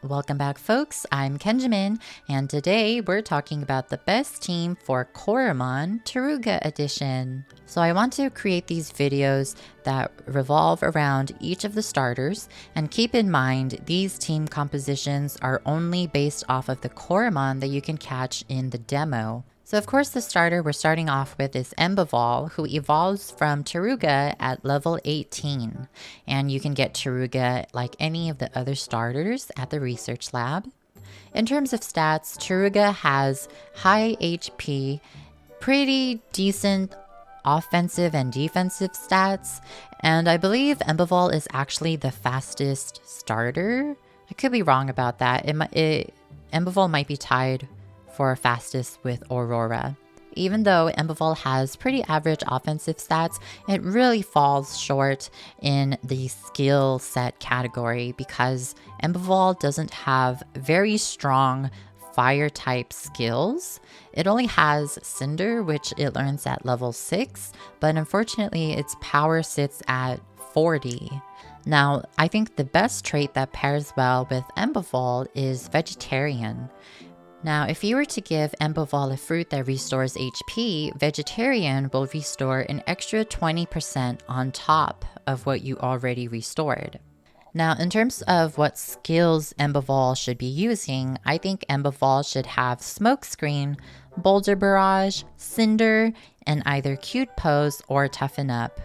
Welcome back, folks. I'm Kenjamin, and today we're talking about the best team for Coromon Toruga edition. So I want to create these videos that revolve around each of the starters, and keep in mind these team compositions are only based off of the Coromon that you can catch in the demo. So of course the starter we're starting off with is Embival, who evolves from Toruga at level 18. And you can get Toruga like any of the other starters at the research lab. In terms of stats, Toruga has high HP, pretty decent offensive and defensive stats, and I believe Embival is actually the fastest starter. I could be wrong about that. Embival might be tied for fastest with Aurora. Even though Embival has pretty average offensive stats, it really falls short in the skill set category because Embival doesn't have very strong fire type skills. It only has Cinder, which it learns at level 6, but unfortunately its power sits at 40. Now, I think the best trait that pairs well with Embival is Vegetarian. Now, if you were to give Embival a fruit that restores HP, Vegetarian will restore an extra 20% on top of what you already restored. Now, in terms of what skills Embival should be using, I think Embival should have Smokescreen, Boulder Barrage, Cinder, and either Cute Pose or Toughen Up.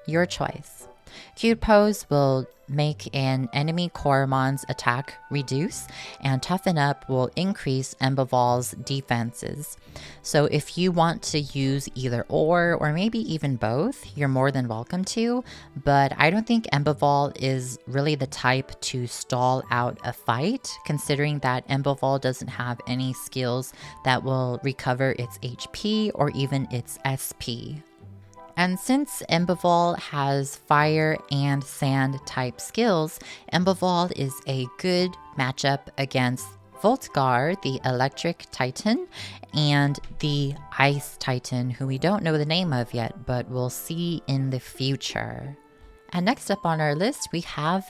Your choice. Cute Pose will make an enemy Coromon's attack reduce, and Toughen Up will increase Embival's defenses. So if you want to use either or maybe even both, you're more than welcome to, but I don't think Embival is really the type to stall out a fight, considering that Embival doesn't have any skills that will recover its HP or even its SP. And since Embival has fire and sand type skills, Embival is a good matchup against Voltgar, the electric titan, and the ice titan, who we don't know the name of yet, but we'll see in the future. And next up on our list, we have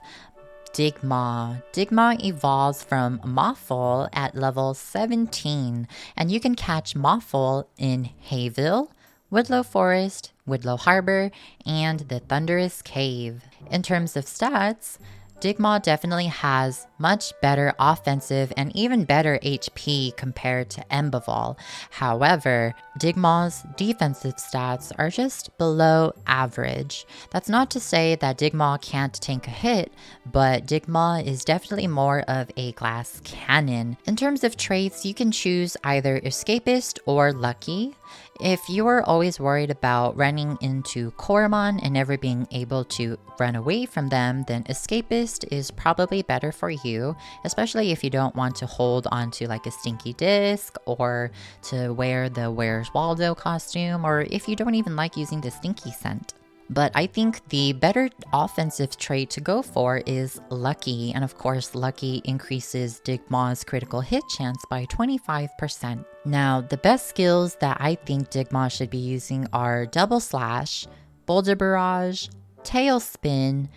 Digmaw. Digmaw evolves from Mothful at level 17, and you can catch Mothful in Hayville, Woodlow Forest, Woodlow Harbor, and the Thunderous Cave. In terms of stats, Digmaw definitely has much better offensive and even better HP compared to Embival. However, Digmaw's defensive stats are just below average. That's not to say that Digmaw can't tank a hit, but Digmaw is definitely more of a glass cannon. In terms of traits, you can choose either Escapist or Lucky. If you are always worried about running into Coromon and never being able to run away from them, then Escapist is probably better for you, especially if you don't want to hold onto like a stinky disc or to wear the Where's Waldo costume, or if you don't even like using the stinky scent. But I think the better offensive trait to go for is Lucky, and of course Lucky increases Digmaw's critical hit chance by 25%. Now, the best skills that I think Digmaw should be using are Double Slash, Boulder Barrage, Tailspin,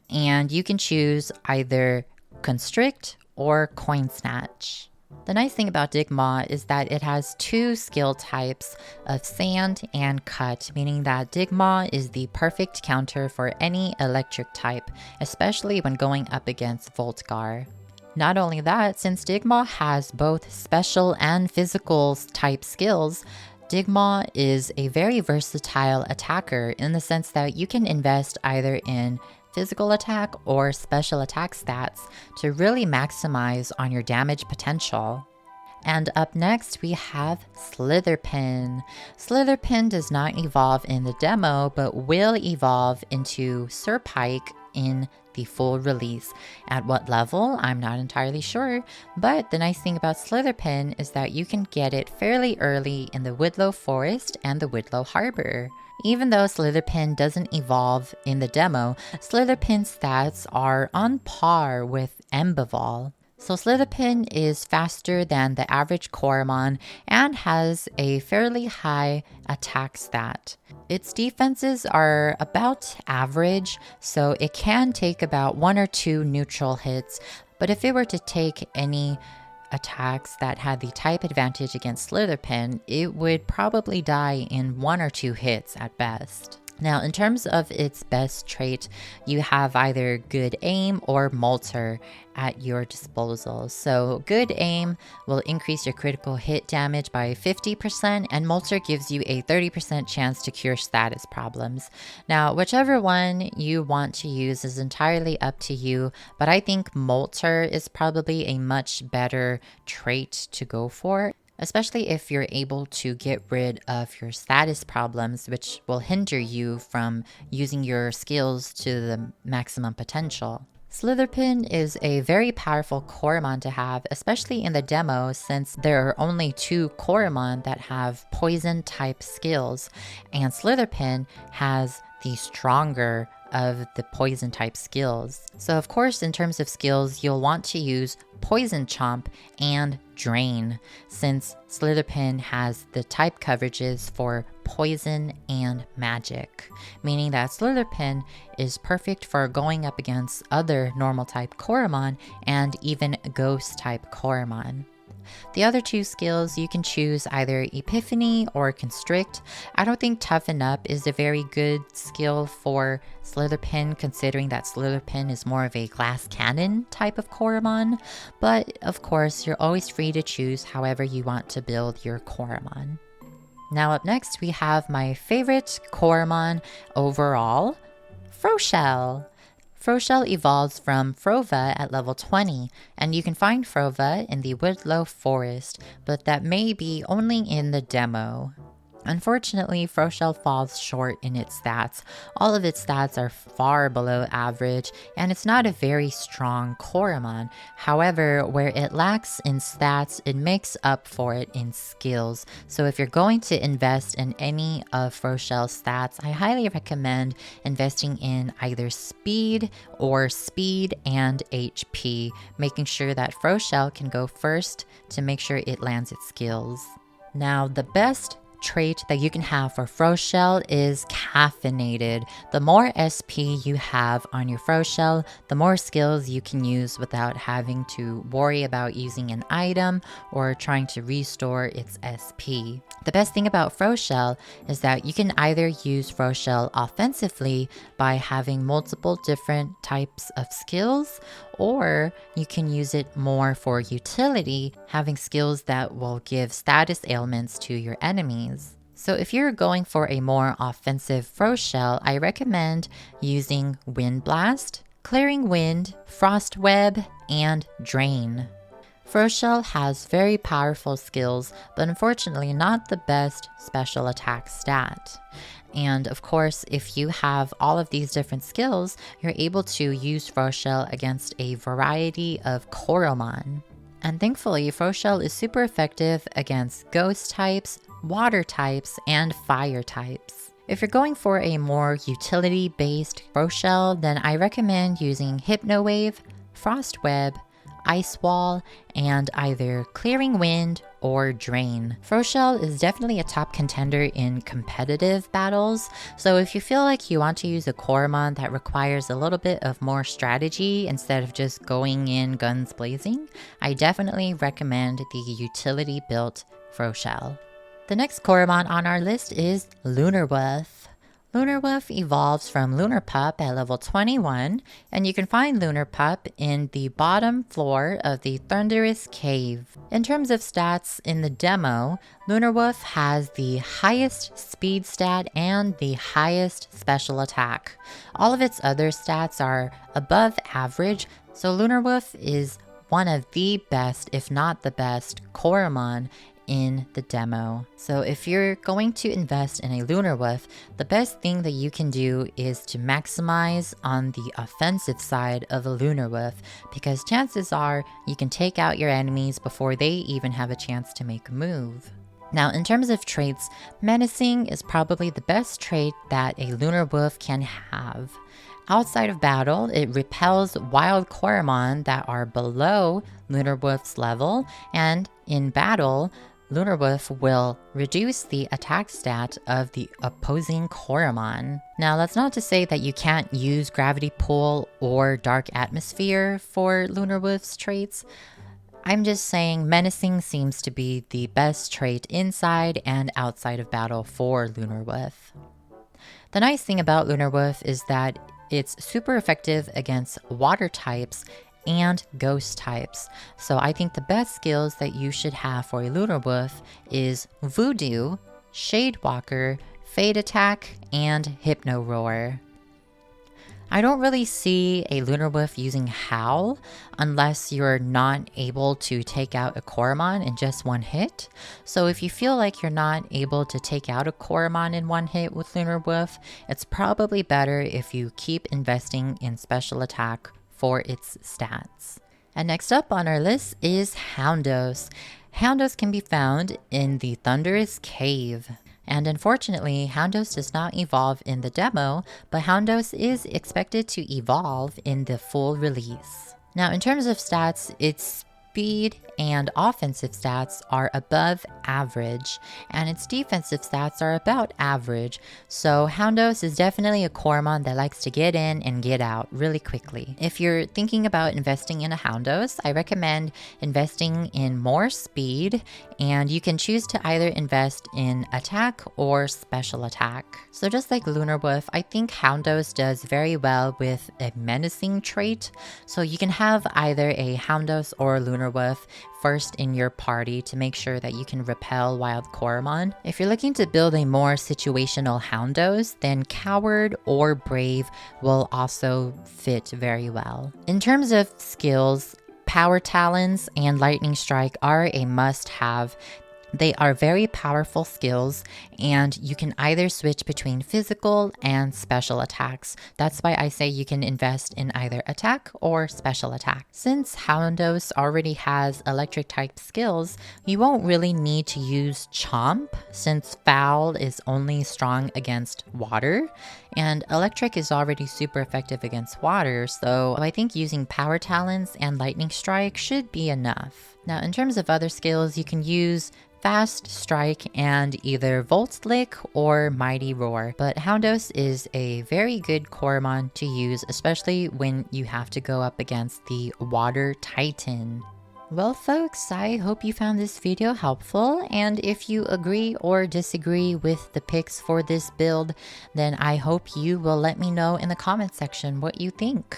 and you can choose either Constrict or Coin Snatch. The nice thing about Digmaw is that it has two skill types of Sand and Cut, meaning that Digmaw is the perfect counter for any electric type, especially when going up against Voltgar. Not only that, since Digmaw has both special and physical type skills, Digmaw is a very versatile attacker in the sense that you can invest either in physical attack or special attack stats to really maximize on your damage potential. And up next we have Slitherpin. Slitherpin does not evolve in the demo, but will evolve into Serpike in the full release. At what level, I'm not entirely sure, but the nice thing about Slitherpin is that you can get it fairly early in the Woodlow Forest and the Woodlow Harbor. Even though Slitherpin doesn't evolve in the demo, Slitherpin's stats are on par with Embival. So Slitherpin is faster than the average Coromon and has a fairly high attack stat. Its defenses are about average, so it can take about 1 or 2 neutral hits, But if it were to take any attacks that had the type advantage against Slitherpin, it would probably die in 1 or 2 hits at best. Now, in terms of its best trait, you have either good aim or Molter at your disposal. So good aim will increase your critical hit damage by 50%, and Molter gives you a 30% chance to cure status problems. Now, whichever one you want to use is entirely up to you, but I think Molter is probably a much better trait to go for, especially if you're able to get rid of your status problems, which will hinder you from using your skills to the maximum potential. Slitherpin is a very powerful Coromon to have, especially in the demo, since there are only 2 Coromon that have poison type skills, and Slitherpin has the stronger of the poison type skills. So of course, in terms of skills, you'll want to use Poison Chomp and Drain, since Slitherpin has the type coverages for poison and magic, meaning that Slitherpin is perfect for going up against other normal type Coromon and even ghost type Coromon. The other 2 skills, you can choose either Epiphany or Constrict. I don't think Toughen Up is a very good skill for Slitherpin, considering that Slitherpin is more of a glass cannon type of Coromon. But of course, you're always free to choose however you want to build your Coromon. Now up next, we have my favorite Coromon overall, Froshell. Froshell evolves from Frova at level 20, and you can find Frova in the Woodlow Forest, but that may be only in the demo. Unfortunately, Froshell falls short in its stats. All of its stats are far below average, and it's not a very strong Coromon. However, where it lacks in stats, it makes up for it in skills. So if you're going to invest in any of Froshell's stats, I highly recommend investing in either speed or speed and HP, making sure that Froshell can go first to make sure it lands its skills. Now, the best trait that you can have for Froshell is Caffeinated. The more SP you have on your Froshell, the more skills you can use without having to worry about using an item or trying to restore its SP. The best thing about Froshell is that you can either use Froshell offensively by having multiple different types of skills, or you can use it more for utility, having skills that will give status ailments to your enemies. So if you're going for a more offensive Froshell, I recommend using Wind Blast, Clearing Wind, Frost Web, and Drain. Froshell has very powerful skills, but unfortunately not the best special attack stat. And of course, if you have all of these different skills, you're able to use Froshell against a variety of Coromon. And thankfully, Froshell is super effective against ghost types, water types, and fire types. If you're going for a more utility-based Froshell, then I recommend using Hypno Wave, Frost Web, Ice Wall, and either Clearing Wind or Drain. Froshell is definitely a top contender in competitive battles, so if you feel like you want to use a Coromon that requires a little bit of more strategy instead of just going in guns blazing, I definitely recommend the utility-built Froshell. The next Coromon on our list is Lunarwolf. Lunarwolf evolves from Lunar Pup at level 21, and you can find Lunar Pup in the bottom floor of the Thunderous Cave. In terms of stats in the demo, Lunarwolf has the highest speed stat and the highest special attack. All of its other stats are above average, so Lunarwolf is one of the best, if not the best, Coromon in the demo. So if you're going to invest in a Lunarwolf, the best thing that you can do is to maximize on the offensive side of a Lunarwolf, because chances are you can take out your enemies before they even have a chance to make a move. Now, in terms of traits, Menacing is probably the best trait that a Lunarwolf can have. Outside of battle, it repels wild Coromon that are below Lunarwolf's level, and in battle, Lunar Wolf will reduce the attack stat of the opposing Coromon. Now, that's not to say that you can't use Gravity Pull or Dark Atmosphere for Lunar Wolf's traits. I'm just saying Menacing seems to be the best trait inside and outside of battle for Lunar Wolf. The nice thing about Lunar Wolf is that it's super effective against water types and ghost types. So I think the best skills that you should have for a Lunar Wolf is Voodoo, Shade Walker, Fade Attack, and Hypno Roar. I don't really see a Lunar Wolf using Howl unless you're not able to take out a Coromon in just one hit. So if you feel like you're not able to take out a Coromon in one hit with Lunar Wolf, it's probably better if you keep investing in special attack for its stats. And next up on our list is Houndos. Houndos can be found in the Thunderous Cave. And unfortunately, Houndos does not evolve in the demo, but Houndos is expected to evolve in the full release. Now, in terms of stats, its speed and offensive stats are above average, and its defensive stats are about average. So Houndos is definitely a Coromon that likes to get in and get out really quickly. If you're thinking about investing in a Houndos, I recommend investing in more speed, and you can choose to either invest in attack or special attack. So just like Lunar Wolf, I think Houndos does very well with a menacing trait. So you can have either a Houndos or Lunar Wolf first in your party to make sure that you can repel wild Coromon. If you're looking to build a more situational Houndos, then Coward or Brave will also fit very well. In terms of skills, Power Talons and Lightning Strike are a must-have. They are very powerful skills, and you can either switch between physical and special attacks. That's why I say you can invest in either attack or special attack. Since Houndos already has electric type skills, you won't really need to use Chomp, since Foul is only strong against water, and electric is already super effective against water, so I think using Power Talons and Lightning Strike should be enough. Now, in terms of other skills, you can use Fast Strike and either Volt Lick or Mighty Roar, but Houndos is a very good Coromon to use, especially when you have to go up against the Water Titan. Well folks, I hope you found this video helpful, and if you agree or disagree with the picks for this build, then I hope you will let me know in the comment section what you think.